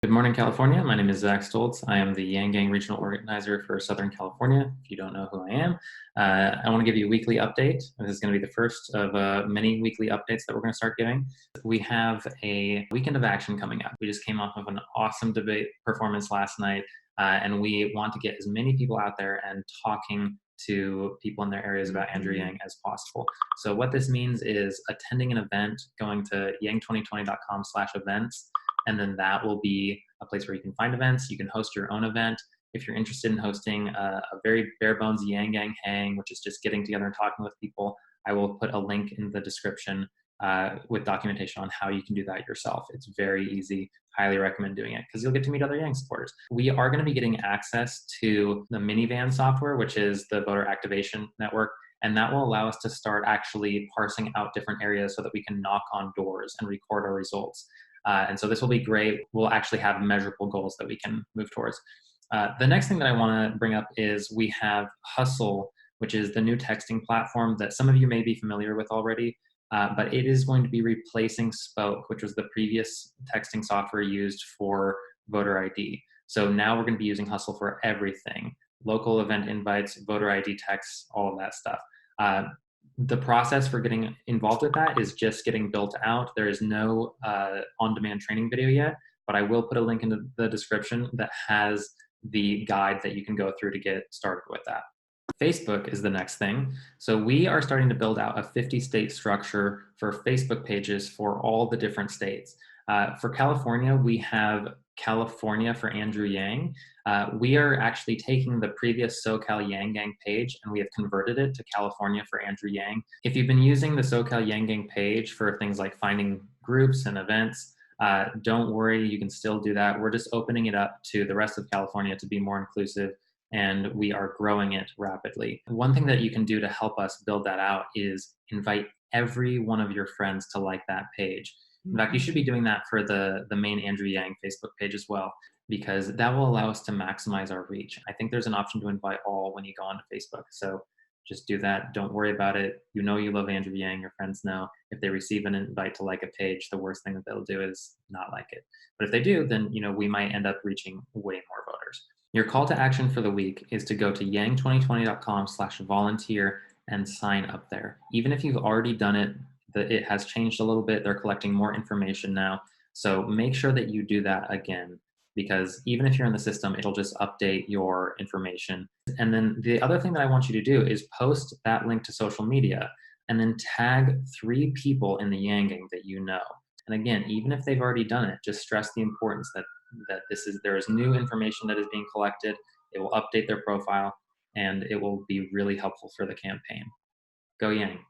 Good morning, California. My name is Zach Stoltz. I am the Yang Gang Regional Organizer for Southern California. If you don't know who I am, I want to give you a weekly update. This is going to be the first of many weekly updates that we're going to start giving. We have a weekend of action coming up. We just came off of an awesome debate performance last night, and we want to get as many people out there and talking to people in their areas about Andrew Yang as possible. So what this means is attending an event, going to yang2020.com/events, and then that will be a place where you can find events. You can host your own event. If you're interested in hosting a very bare bones Yang Gang hang, which is just getting together and talking with people, I will put a link in the description with documentation on how you can do that yourself. It's very easy. Highly recommend doing it because you'll get to meet other Yang supporters. We are going to be getting access to the Minivan software, which is the voter activation network, and that will allow us to start actually parsing out different areas so that we can knock on doors and record our results. And so this will be great. We'll actually have measurable goals that we can move towards. The next thing that I want to bring up is we have Hustle, which is the new texting platform that some of you may be familiar with already, but it is going to be replacing Spoke, which was the previous texting software used for voter ID. So now we're going to be using Hustle for everything: local event invites, voter ID texts, all of that stuff. The process for getting involved with that is just getting built out. There is no on-demand training video yet, but I will put a link in the description that has the guide that you can go through to get started with that. Facebook is the next thing. So we are starting to build out a 50-state structure for Facebook pages for all the different states. For California, we have California for Andrew Yang. We are actually taking the previous SoCal Yang Gang page and we have converted it to California for Andrew Yang. If you've been using the SoCal Yang Gang page for things like finding groups and events, don't worry, you can still do that. We're just opening it up to the rest of California to be more inclusive, and we are growing it rapidly. One thing that you can do to help us build that out is invite every one of your friends to like that page. In fact, you should be doing that for the main Andrew Yang Facebook page as well, because that will allow us to maximize our reach. I think there's an option to invite all when you go onto Facebook. So just do that. Don't worry about it. You know you love Andrew Yang. Your friends know. If they receive an invite to like a page, the worst thing that they'll do is not like it. But if they do, then we might end up reaching way more voters. Your call to action for the week is to go to yang2020.com/volunteer and sign up there. Even if you've already done it, it has changed a little bit. They're collecting more information now. So make sure that you do that again, because even if you're in the system, it'll just update your information. And then the other thing that I want you to do is post that link to social media and then tag 3 people in the Yang Gang that you know. And again, even if they've already done it, just stress the importance that there is new information that is being collected. It will update their profile and it will be really helpful for the campaign. Go Yang.